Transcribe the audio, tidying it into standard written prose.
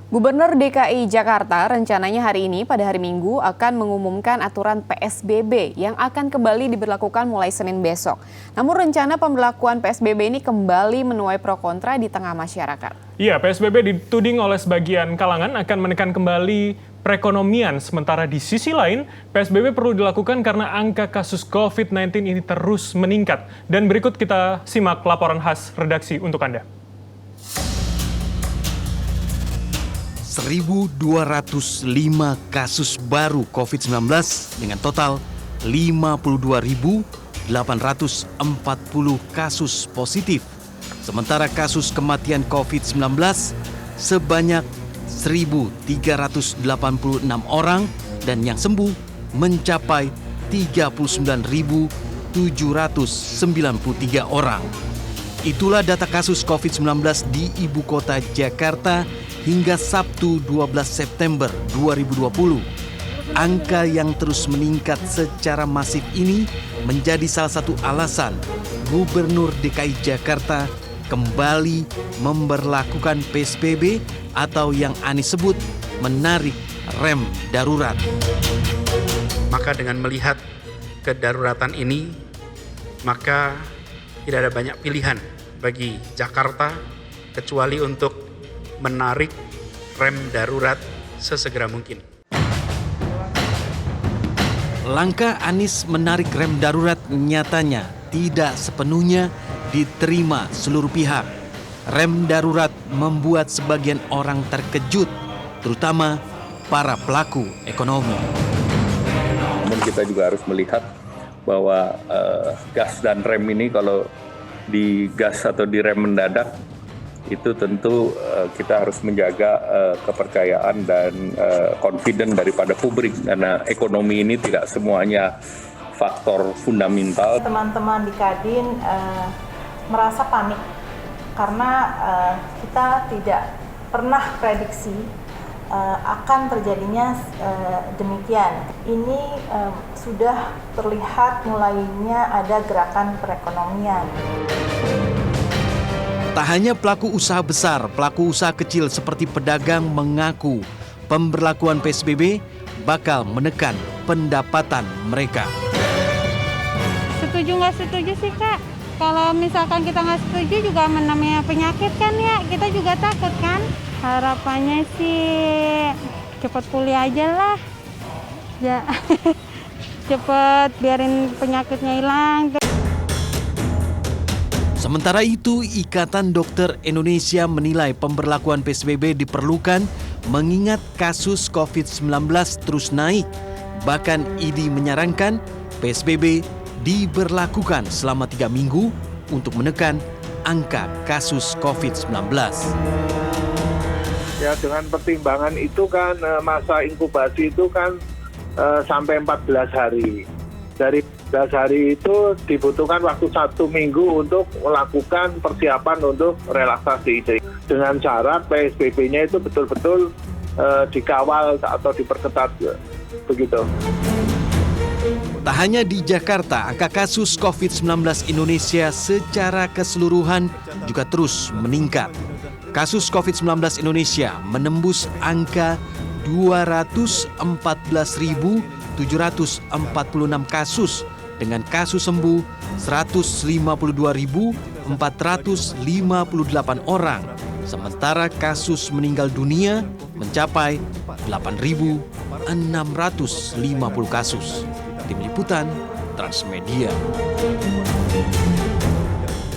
Gubernur DKI Jakarta rencananya hari ini pada hari Minggu akan mengumumkan aturan PSBB yang akan kembali diberlakukan mulai Senin besok. Namun rencana pemberlakuan PSBB ini kembali menuai pro kontra di tengah masyarakat. Iya, PSBB dituding oleh sebagian kalangan akan menekan kembali perekonomian. Sementara di sisi lain, PSBB perlu dilakukan karena angka kasus COVID-19 ini terus meningkat. Dan berikut kita simak laporan khas redaksi untuk Anda. 1.205 kasus baru COVID-19 dengan total 52.840 kasus positif. Sementara kasus kematian COVID-19 sebanyak 1.386 orang dan yang sembuh mencapai 39.793 orang. Itulah data kasus COVID-19 di Ibu Kota Jakarta hingga Sabtu 12 September 2020. Angka yang terus meningkat secara masif ini menjadi salah satu alasan Gubernur DKI Jakarta kembali memberlakukan PSBB atau yang Anies sebut menarik rem darurat. Maka dengan melihat kedaruratan ini, maka tidak ada banyak pilihan bagi Jakarta kecuali untuk menarik rem darurat sesegera mungkin. Langkah Anies menarik rem darurat nyatanya tidak sepenuhnya diterima seluruh pihak. Rem darurat membuat sebagian orang terkejut, terutama para pelaku ekonomi. Namun kita juga harus melihat bahwa gas dan rem ini kalau digas atau direm mendadak, itu tentu kita harus menjaga kepercayaan dan confident daripada publik karena ekonomi ini tidak semuanya faktor fundamental. Teman-teman di Kadin merasa panik karena kita tidak pernah prediksi akan terjadinya demikian. Ini sudah terlihat mulainya ada gerakan perekonomian. Tak hanya pelaku usaha besar, pelaku usaha kecil seperti pedagang mengaku pemberlakuan PSBB bakal menekan pendapatan mereka. Setuju nggak setuju sih Kak? Kalau misalkan kita nggak setuju juga namanya penyakit kan ya, kita juga takut kan? Harapannya sih cepat pulih aja lah. Ya, cepat biarin penyakitnya hilang. Sementara itu, Ikatan Dokter Indonesia menilai pemberlakuan PSBB diperlukan mengingat kasus COVID-19 terus naik. Bahkan IDI menyarankan PSBB diberlakukan selama 3 minggu untuk menekan angka kasus COVID-19. Ya, dengan pertimbangan itu kan masa inkubasi itu kan sampai 14 hari. Dari 14 hari itu dibutuhkan waktu 1 minggu untuk melakukan persiapan untuk relaksasi. Jadi, dengan syarat PSBB-nya itu betul-betul dikawal atau diperketat begitu. Tak hanya di Jakarta, angka kasus COVID-19 Indonesia secara keseluruhan juga terus meningkat. Kasus COVID-19 Indonesia menembus angka 214.746 kasus dengan kasus sembuh 152.458 orang. Sementara kasus meninggal dunia mencapai 8.650 kasus. Tim Liputan Transmedia.